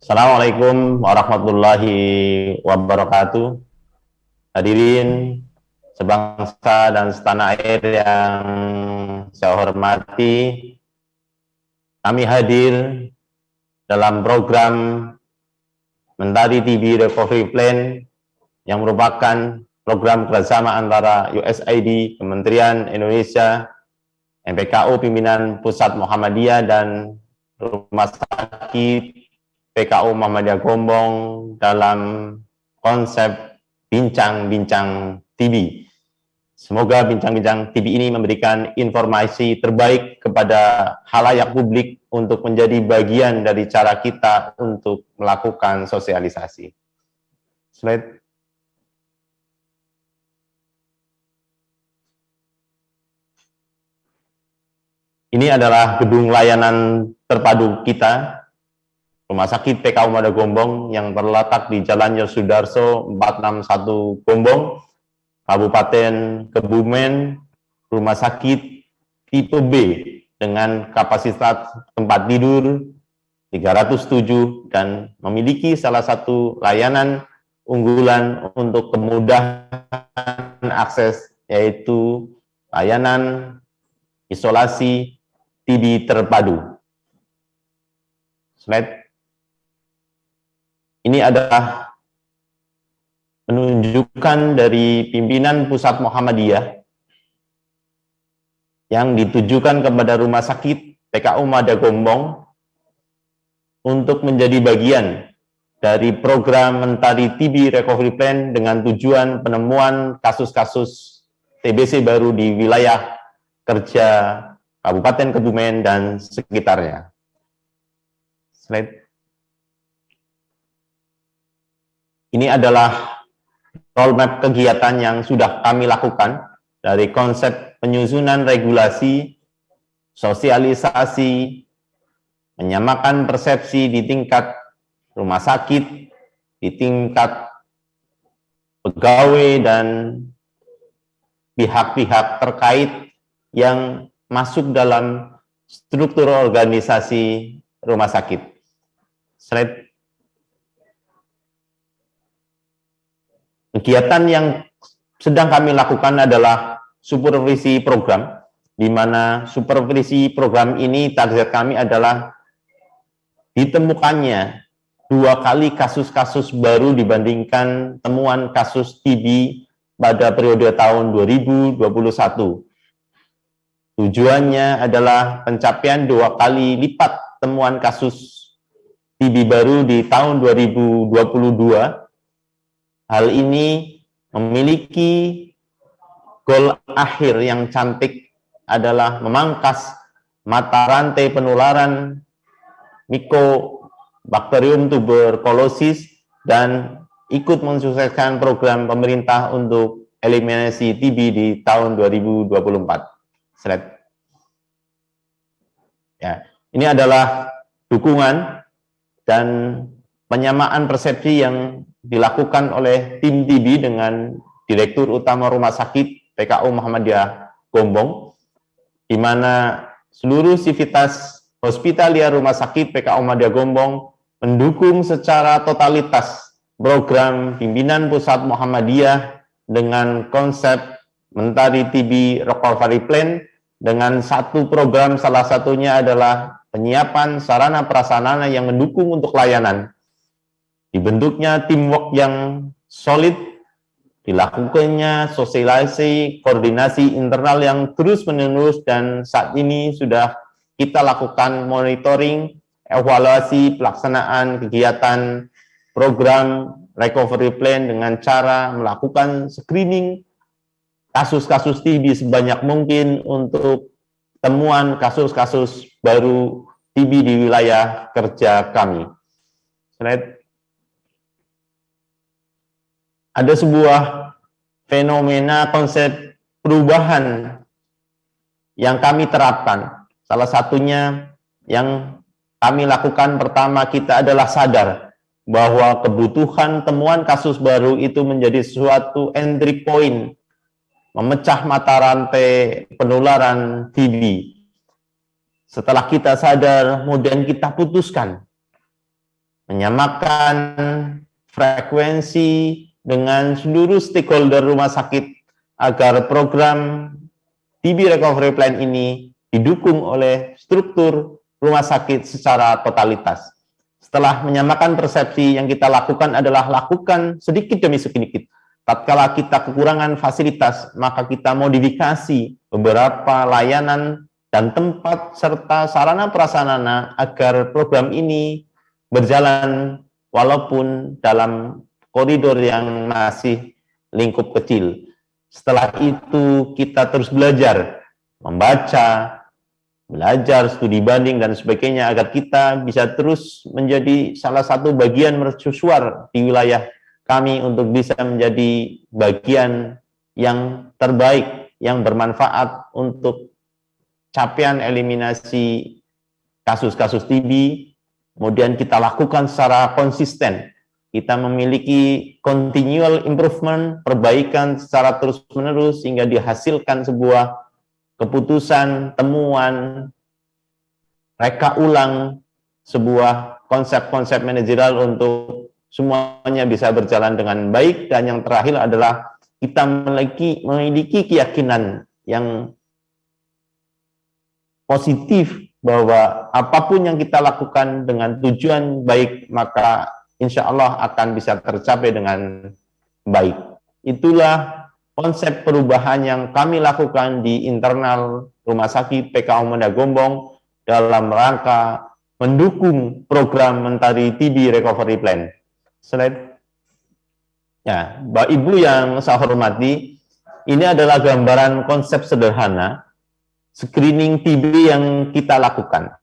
Assalamualaikum warahmatullahi wabarakatuh. Hadirin sebangsa dan setanah air yang saya hormati, kami hadir dalam program Mentari TB Recovery Plan yang merupakan program kerjasama antara USAID, Kementerian Indonesia, MPKU Pimpinan Pusat Muhammadiyah, dan Rumah Sakit PKU Muhammadiyah Gombong dalam konsep bincang-bincang TB. Semoga bincang-bincang TB ini memberikan informasi terbaik kepada khalayak publik untuk menjadi bagian dari cara kita untuk melakukan sosialisasi. Slide. Ini adalah gedung layanan terpadu kita, Rumah Sakit PKU Muhammadiyah Gombong, yang terletak di Jalan Yosudarso 461 Gombong, Kabupaten Kebumen. Rumah sakit tipe B dengan kapasitas tempat tidur 307 dan memiliki salah satu layanan unggulan untuk kemudahan akses, yaitu layanan isolasi TB terpadu. Slide. Ini adalah penunjukan dari pimpinan Pusat Muhammadiyah yang ditujukan kepada Rumah Sakit PKU Muhammadiyah Gombong untuk menjadi bagian dari program Mentari TB Recovery Plan dengan tujuan penemuan kasus-kasus TBC baru di wilayah kerja Kabupaten Kebumen dan sekitarnya. Slide. Ini adalah roadmap kegiatan yang sudah kami lakukan dari konsep penyusunan regulasi, sosialisasi, menyamakan persepsi di tingkat rumah sakit, di tingkat pegawai dan pihak-pihak terkait yang masuk dalam struktur organisasi rumah sakit. Slide. Kegiatan yang sedang kami lakukan adalah supervisi program, di mana supervisi program ini target kami adalah ditemukannya 2 kali kasus-kasus baru dibandingkan temuan kasus TB pada periode tahun 2021. Tujuannya adalah pencapaian 2 kali lipat temuan kasus TB baru di tahun 2022. Hal ini memiliki goal akhir yang cantik, adalah memangkas mata rantai penularan Mycobacterium tuberculosis dan ikut mensukseskan program pemerintah untuk eliminasi TB di tahun 2024. Slide. Ya, ini adalah dukungan dan penyamaan persepsi yang dilakukan oleh tim TB dengan Direktur Utama Rumah Sakit PKU Muhammadiyah Gombong, di mana seluruh sivitas hospitalia Rumah Sakit PKU Muhammadiyah Gombong mendukung secara totalitas program pimpinan Pusat Muhammadiyah dengan konsep Mentari TB Recovery Plan, dengan satu program, salah satunya adalah penyiapan sarana prasarana yang mendukung untuk layanan. Dibentuknya teamwork yang solid, dilakukannya sosialisasi, koordinasi internal yang terus-menerus, dan saat ini sudah kita lakukan monitoring, evaluasi pelaksanaan kegiatan program recovery plan dengan cara melakukan screening kasus-kasus TB sebanyak mungkin untuk temuan kasus-kasus baru TB di wilayah kerja kami. Slide. Ada sebuah fenomena konsep perubahan yang kami terapkan. Salah satunya yang kami lakukan pertama, kita adalah sadar bahwa kebutuhan temuan kasus baru itu menjadi suatu entry point, memecah mata rantai penularan TB. Setelah kita sadar, kemudian kita putuskan menyamakan frekuensi dengan seluruh stakeholder rumah sakit agar program TB Recovery Plan ini didukung oleh struktur rumah sakit secara totalitas. Setelah menyamakan persepsi, yang kita lakukan adalah lakukan sedikit demi sedikit. Tatkala kita kekurangan fasilitas, maka kita modifikasi beberapa layanan dan tempat serta sarana prasarana agar program ini berjalan walaupun dalam koridor yang masih lingkup kecil. Setelah itu kita terus belajar, membaca, belajar, studi banding, dan sebagainya agar kita bisa terus menjadi salah satu bagian mercusuar di wilayah kami untuk bisa menjadi bagian yang terbaik, yang bermanfaat untuk capaian eliminasi kasus-kasus TB. Kemudian kita lakukan secara konsisten. Kita memiliki continual improvement, perbaikan secara terus-menerus sehingga dihasilkan sebuah keputusan, temuan, reka ulang, sebuah konsep-konsep manajerial untuk semuanya bisa berjalan dengan baik. Dan yang terakhir adalah kita memiliki keyakinan yang positif bahwa apapun yang kita lakukan dengan tujuan baik, maka insya Allah akan bisa tercapai dengan baik. Itulah konsep perubahan yang kami lakukan di internal Rumah Sakit PKU Muda Gombong dalam rangka mendukung program Mentari TB Recovery Plan. Slide. Ya, Bapak Ibu yang saya hormati, ini adalah gambaran konsep sederhana screening TB yang kita lakukan.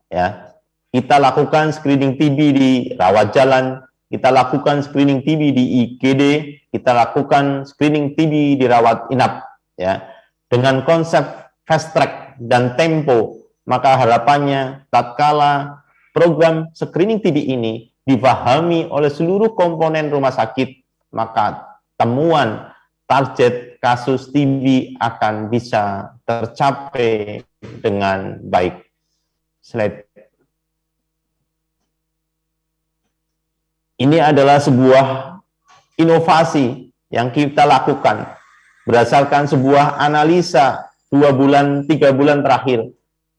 Ya, kita lakukan screening TB di rawat jalan, kita lakukan screening TB di IGD, kita lakukan screening TB di rawat inap. Ya, dengan konsep fast track dan tempo, maka harapannya tatkala program screening TB ini dipahami oleh seluruh komponen rumah sakit, maka temuan target kasus TB akan bisa tercapai dengan baik. Slide. Ini adalah sebuah inovasi yang kita lakukan berdasarkan sebuah analisa 2 bulan, 3 bulan terakhir.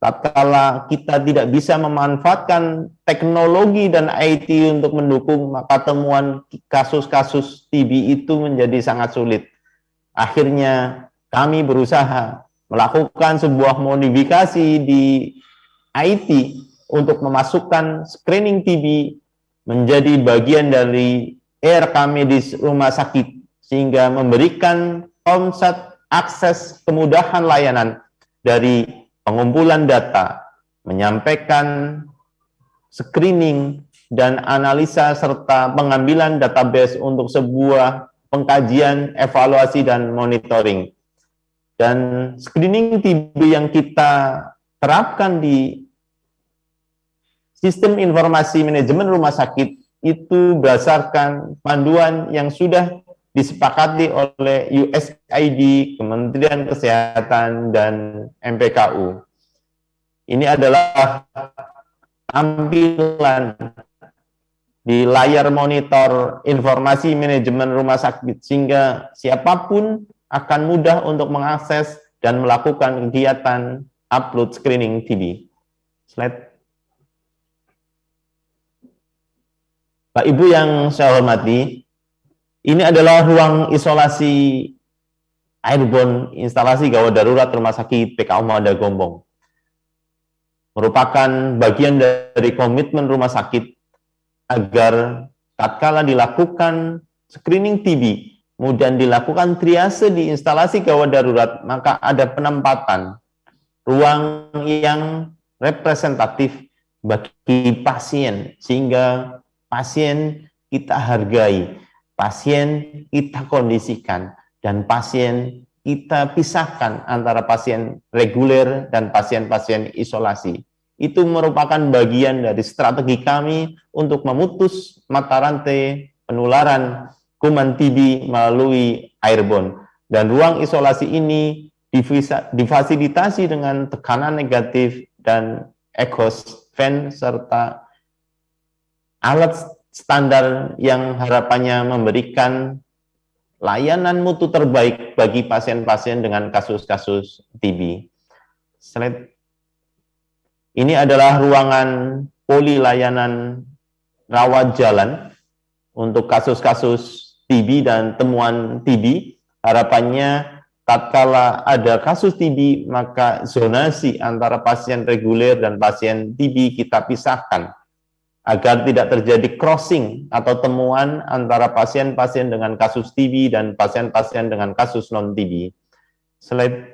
Tatkala kita tidak bisa memanfaatkan teknologi dan IT untuk mendukung, maka temuan kasus-kasus TB itu menjadi sangat sulit. Akhirnya kami berusaha melakukan sebuah modifikasi di IT untuk memasukkan screening TB menjadi bagian dari RK medis rumah sakit, sehingga memberikan konsep akses kemudahan layanan dari pengumpulan data, menyampaikan screening dan analisa serta pengambilan database untuk sebuah pengkajian, evaluasi, dan monitoring. Dan screening TB yang kita terapkan di sistem informasi manajemen rumah sakit itu berdasarkan panduan yang sudah disepakati oleh USAID, Kementerian Kesehatan, dan MPKU. Ini adalah tampilan di layar monitor informasi manajemen rumah sakit, sehingga siapapun akan mudah untuk mengakses dan melakukan kegiatan upload screening TB. Slide. Pak Ibu yang saya hormati, ini adalah ruang isolasi airborne instalasi gawat darurat Rumah Sakit PKU Muda Gombong. Merupakan bagian dari komitmen rumah sakit agar tatkala dilakukan screening TB, kemudian dilakukan triase di instalasi gawat darurat, maka ada penempatan ruang yang representatif bagi pasien, sehingga pasien kita hargai, pasien kita kondisikan, dan pasien kita pisahkan antara pasien reguler dan pasien-pasien isolasi. Itu merupakan bagian dari strategi kami untuk memutus mata rantai penularan kuman TB melalui airborne. Dan ruang isolasi ini difasilitasi dengan tekanan negatif dan exhaust fan serta alat standar yang harapannya memberikan layanan mutu terbaik bagi pasien-pasien dengan kasus-kasus TB. Slide. Ini adalah ruangan poli layanan rawat jalan untuk kasus-kasus TB dan temuan TB. Harapannya tatkala ada kasus TB, maka zonasi antara pasien reguler dan pasien TB kita pisahkan agar tidak terjadi crossing atau temuan antara pasien-pasien dengan kasus TB dan pasien-pasien dengan kasus non-TB. Slide.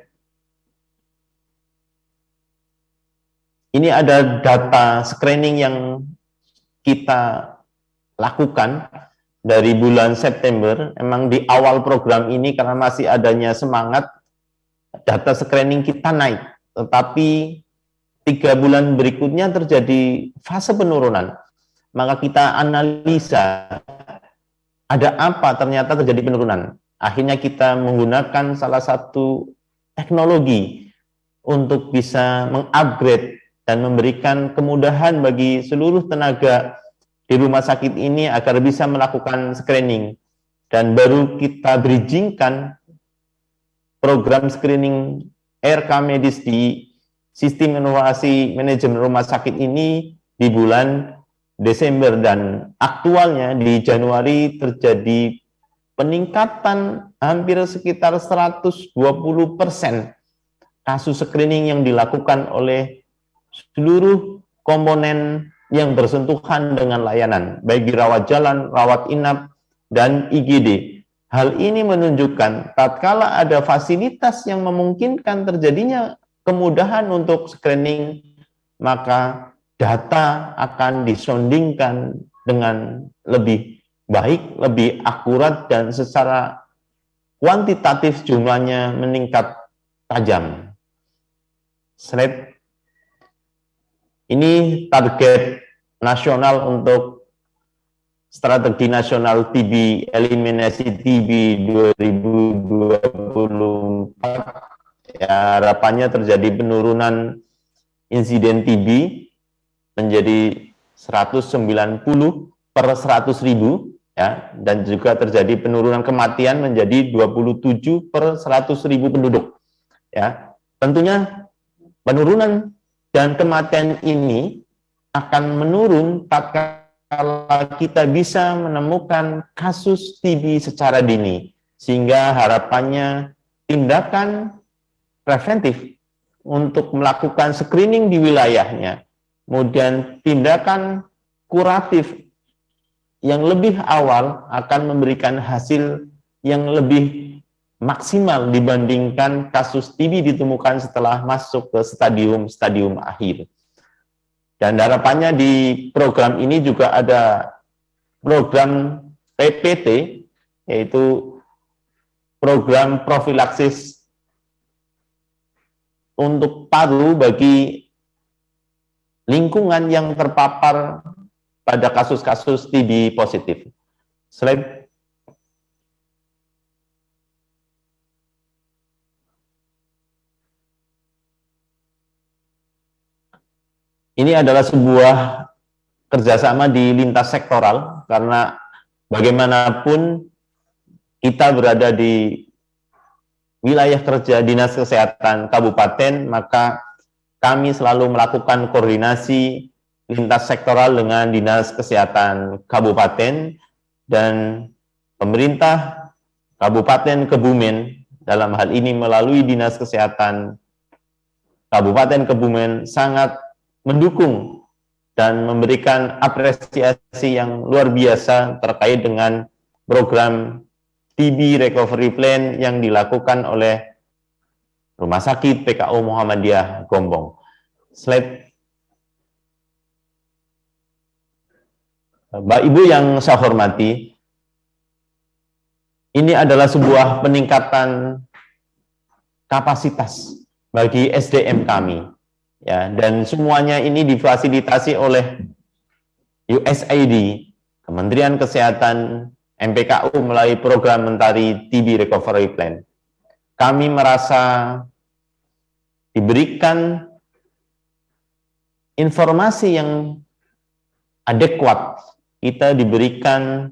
Ini ada data screening yang kita lakukan dari bulan September. Emang di awal program ini karena masih adanya semangat, data screening kita naik. Tetapi 3 bulan berikutnya terjadi fase penurunan. Maka kita analisa ada apa ternyata terjadi penurunan. Akhirnya kita menggunakan salah satu teknologi untuk bisa mengupgrade dan memberikan kemudahan bagi seluruh tenaga di rumah sakit ini agar bisa melakukan screening. Dan baru kita bridgingkan program screening RK Medis di Sistem Inovasi Manajemen Rumah Sakit ini di bulan Desember, dan aktualnya di Januari terjadi peningkatan hampir sekitar 120% kasus screening yang dilakukan oleh seluruh komponen yang bersentuhan dengan layanan, baik di rawat jalan, rawat inap, dan IGD. Hal ini menunjukkan tatkala ada fasilitas yang memungkinkan terjadinya kemudahan untuk screening, maka data akan disondingkan dengan lebih baik, lebih akurat, dan secara kuantitatif jumlahnya meningkat tajam. Slide. Ini target nasional untuk strategi nasional TB, eliminasi TB 2024. Ya, harapannya terjadi penurunan insiden TB menjadi 190 per 100.000, ya, dan juga terjadi penurunan kematian menjadi 27 per 100.000 penduduk. Ya, tentunya penurunan dan kematian ini akan menurun tatkala kita bisa menemukan kasus TB secara dini, sehingga harapannya tindakan preventif untuk melakukan screening di wilayahnya, kemudian tindakan kuratif yang lebih awal akan memberikan hasil yang lebih maksimal dibandingkan kasus TB ditemukan setelah masuk ke stadium akhir. Dan harapannya di program ini juga ada program PPT, yaitu program profilaksis untuk paru bagi lingkungan yang terpapar pada kasus-kasus TB positif. Slide. Ini adalah sebuah kerjasama di lintas sektoral, karena bagaimanapun kita berada di wilayah kerja Dinas Kesehatan Kabupaten, maka kami selalu melakukan koordinasi lintas sektoral dengan Dinas Kesehatan Kabupaten dan pemerintah Kabupaten Kebumen. Dalam hal ini melalui Dinas Kesehatan Kabupaten Kebumen sangat mendukung dan memberikan apresiasi yang luar biasa terkait dengan program TB Recovery Plan yang dilakukan oleh Rumah Sakit PKU Muhammadiyah Gombong. Slide. Bapak Ibu yang saya hormati, ini adalah sebuah peningkatan kapasitas bagi SDM kami. Ya, dan semuanya ini difasilitasi oleh USAID, Kementerian Kesehatan, MPKU melalui program Mentari TB Recovery Plan. Kami merasa diberikan informasi yang adekuat kita diberikan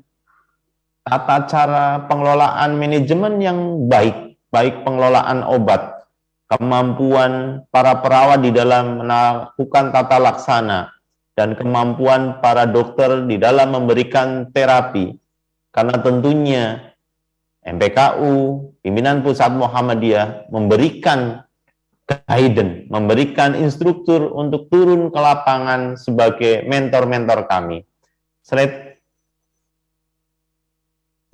tata cara pengelolaan manajemen yang baik, baik pengelolaan obat, kemampuan para perawat di dalam melakukan tata laksana, dan kemampuan para dokter di dalam memberikan terapi. Karena tentunya MPKU, pimpinan pusat Muhammadiyah memberikan guidance, memberikan instruktur untuk turun ke lapangan sebagai mentor-mentor kami. Slide.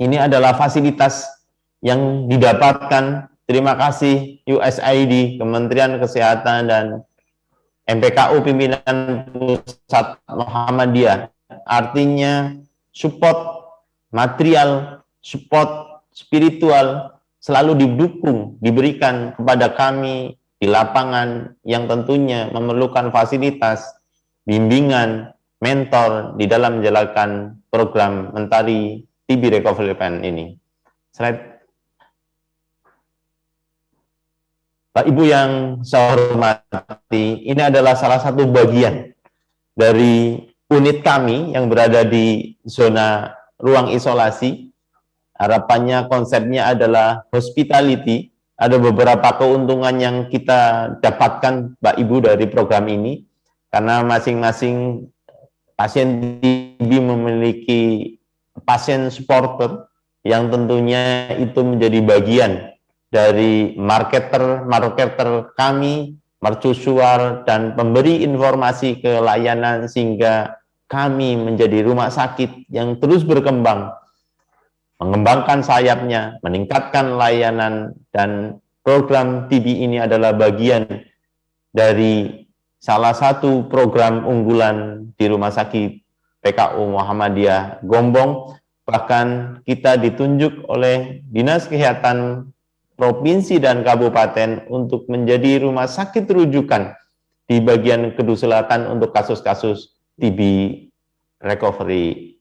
Ini adalah fasilitas yang didapatkan. Terima kasih USAID, Kementerian Kesehatan, dan MPKU pimpinan pusat Muhammadiyah. Artinya support material, support spiritual selalu didukung, diberikan kepada kami di lapangan yang tentunya memerlukan fasilitas, bimbingan, mentor di dalam menjalankan program Mentari TB Recovery Plan ini. Slide. Pak Ibu yang saya hormati, ini adalah salah satu bagian dari unit kami yang berada di zona ruang isolasi. Harapannya konsepnya adalah hospitality. Ada beberapa keuntungan yang kita dapatkan Pak Ibu dari program ini, karena masing-masing pasien TB memiliki pasien supporter yang tentunya itu menjadi bagian dari marketer kami, mercusuar, dan pemberi informasi ke layanan, sehingga kami menjadi rumah sakit yang terus berkembang, mengembangkan sayapnya, meningkatkan layanan, dan program TB ini adalah bagian dari salah satu program unggulan di Rumah Sakit PKU Muhammadiyah Gombong. Bahkan kita ditunjuk oleh Dinas Kesehatan Provinsi dan Kabupaten untuk menjadi rumah sakit rujukan di bagian Kedu Selatan untuk kasus-kasus TB Recovery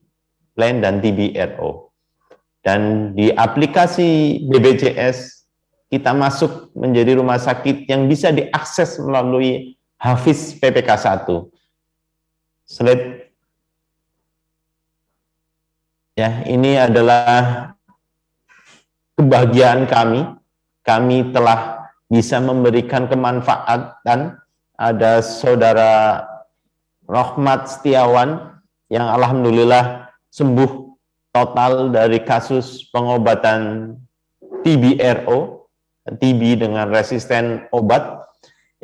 Plan dan TB RO. Dan di aplikasi BPJS kita masuk menjadi rumah sakit yang bisa diakses melalui Hafiz PPK 1. Slide. Ya, ini adalah kebahagiaan kami. Kami telah bisa memberikan kemanfaatan. Ada saudara Rohmat Setiawan yang alhamdulillah sembuh total dari kasus pengobatan TB-RO, TB dengan resisten obat.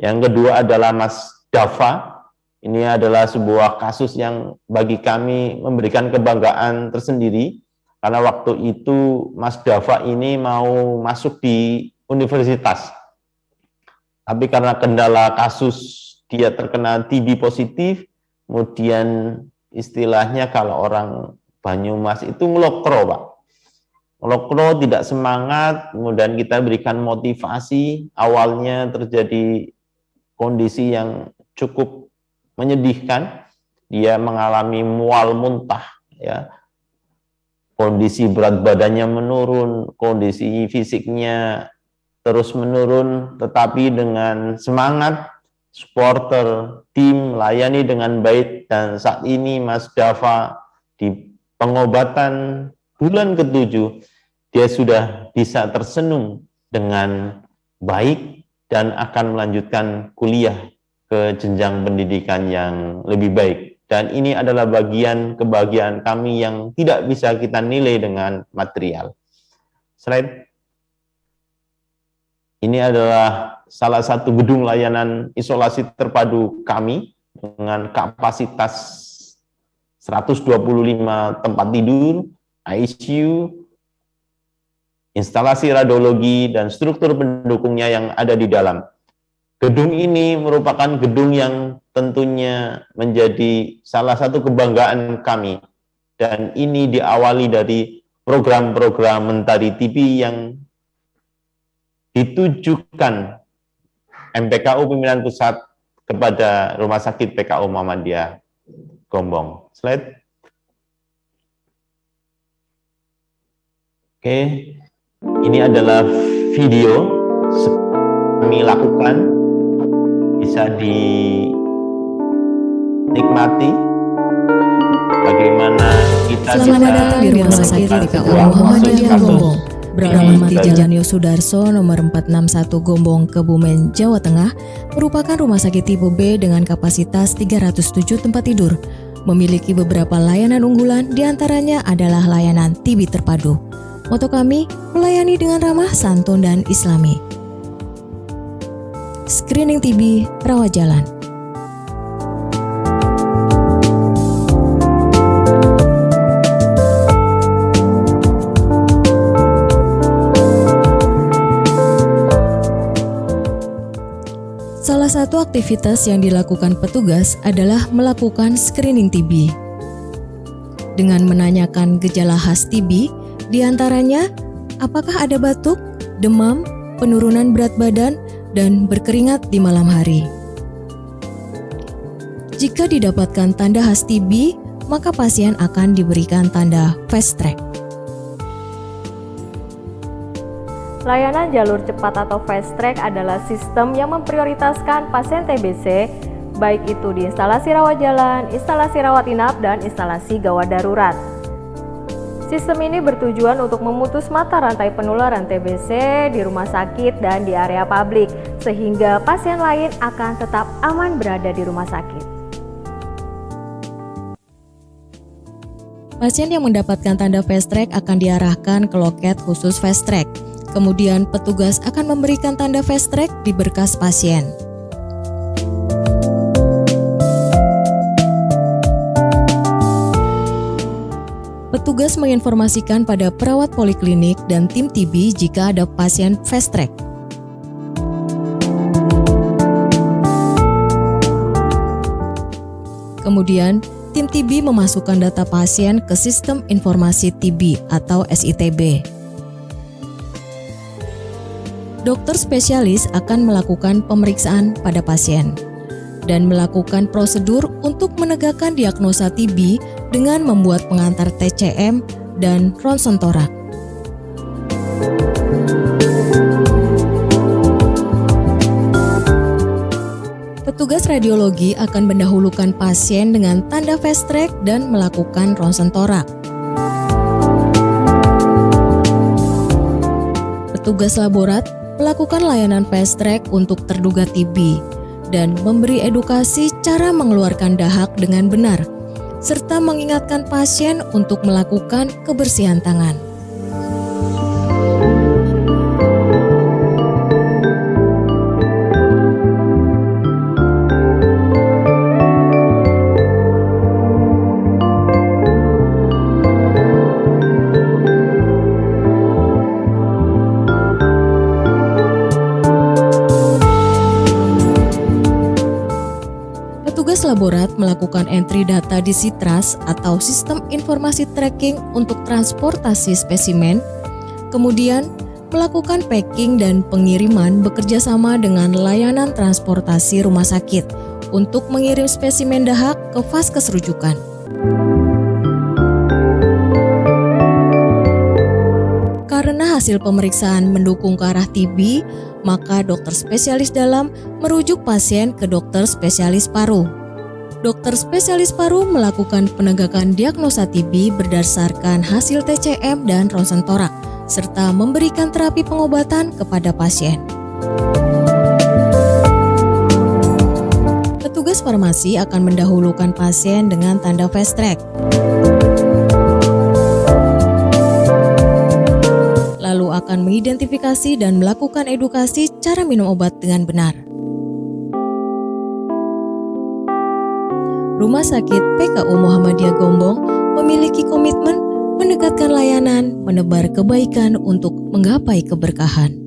Yang kedua adalah Mas Dava. Ini adalah sebuah kasus yang bagi kami memberikan kebanggaan tersendiri, karena waktu itu Mas Dava ini mau masuk di universitas. Tapi karena kendala kasus dia terkena TB positif, kemudian istilahnya kalau orang Banyumas itu ngelokro, Pak. Ngelokro, tidak semangat, kemudian kita berikan motivasi. Awalnya terjadi kondisi yang cukup menyedihkan. Dia mengalami mual muntah, ya. Kondisi berat badannya menurun, kondisi fisiknya terus menurun, tetapi dengan semangat, supporter, tim layani dengan baik, dan saat ini Mas Dava di pengobatan bulan ke-7, dia sudah bisa tersenyum dengan baik dan akan melanjutkan kuliah ke jenjang pendidikan yang lebih baik. Dan ini adalah bagian kebahagiaan kami yang tidak bisa kita nilai dengan material. Slide. Ini adalah salah satu gedung layanan isolasi terpadu kami dengan kapasitas 125 tempat tidur, ICU, instalasi radiologi, dan struktur pendukungnya yang ada di dalam. Gedung ini merupakan gedung yang tentunya menjadi salah satu kebanggaan kami. Dan ini diawali dari program-program Mentari TB yang ditujukan MPKU pimpinan pusat kepada Rumah Sakit PKU Muhammadiyah Gombong. Slide. Oke, ini adalah video kami lakukan, bisa dinikmati bagaimana Selamat datang di Rumah Sakit PKU Muhammadiyah Gombong. Bernama Jalan Yosudarso nomor 461 Gombong, Kebumen, Jawa Tengah, merupakan rumah sakit tipe B dengan kapasitas 307 tempat tidur. Memiliki beberapa layanan unggulan, diantaranya adalah layanan TB terpadu. Moto kami, melayani dengan ramah, santun, dan islami. Screening TB, rawat jalan. Salah satu aktivitas yang dilakukan petugas adalah melakukan screening TB. Dengan menanyakan gejala khas TB, diantaranya apakah ada batuk, demam, penurunan berat badan, dan berkeringat di malam hari. Jika didapatkan tanda khas TB, maka pasien akan diberikan tanda fast track. Layanan jalur cepat atau fast track adalah sistem yang memprioritaskan pasien TBC, baik itu di instalasi rawat jalan, instalasi rawat inap, dan instalasi gawat darurat. Sistem ini bertujuan untuk memutus mata rantai penularan TBC di rumah sakit dan di area publik, sehingga pasien lain akan tetap aman berada di rumah sakit. Pasien yang mendapatkan tanda fast track akan diarahkan ke loket khusus fast track. Kemudian petugas akan memberikan tanda fast track di berkas pasien. Petugas menginformasikan pada perawat poliklinik dan tim TB jika ada pasien fast track. Kemudian, tim TB memasukkan data pasien ke Sistem Informasi TB atau SITB. Dokter spesialis akan melakukan pemeriksaan pada pasien dan melakukan prosedur untuk menegakkan diagnosa TB dengan membuat pengantar TCM dan ronsen torak. Petugas radiologi akan mendahulukan pasien dengan tanda fast track dan melakukan ronsen torak. Petugas laborat melakukan layanan fast track untuk terduga TB dan memberi edukasi cara mengeluarkan dahak dengan benar, serta mengingatkan pasien untuk melakukan kebersihan tangan. Petugas laborat melakukan entry data di Sitras atau Sistem Informasi Tracking untuk transportasi spesimen, kemudian melakukan packing dan pengiriman bekerjasama dengan layanan transportasi rumah sakit untuk mengirim spesimen dahak ke vaskes rujukan. Karena hasil pemeriksaan mendukung ke arah TB, maka dokter spesialis dalam merujuk pasien ke dokter spesialis paru. Dokter spesialis paru melakukan penegakan diagnosa TB berdasarkan hasil TCM dan ronsen torak, serta memberikan terapi pengobatan kepada pasien. Petugas farmasi akan mendahulukan pasien dengan tanda fast track. Lalu akan mengidentifikasi dan melakukan edukasi cara minum obat dengan benar. Rumah Sakit PKU Muhammadiyah Gombong memiliki komitmen meningkatkan layanan, menebar kebaikan untuk menggapai keberkahan.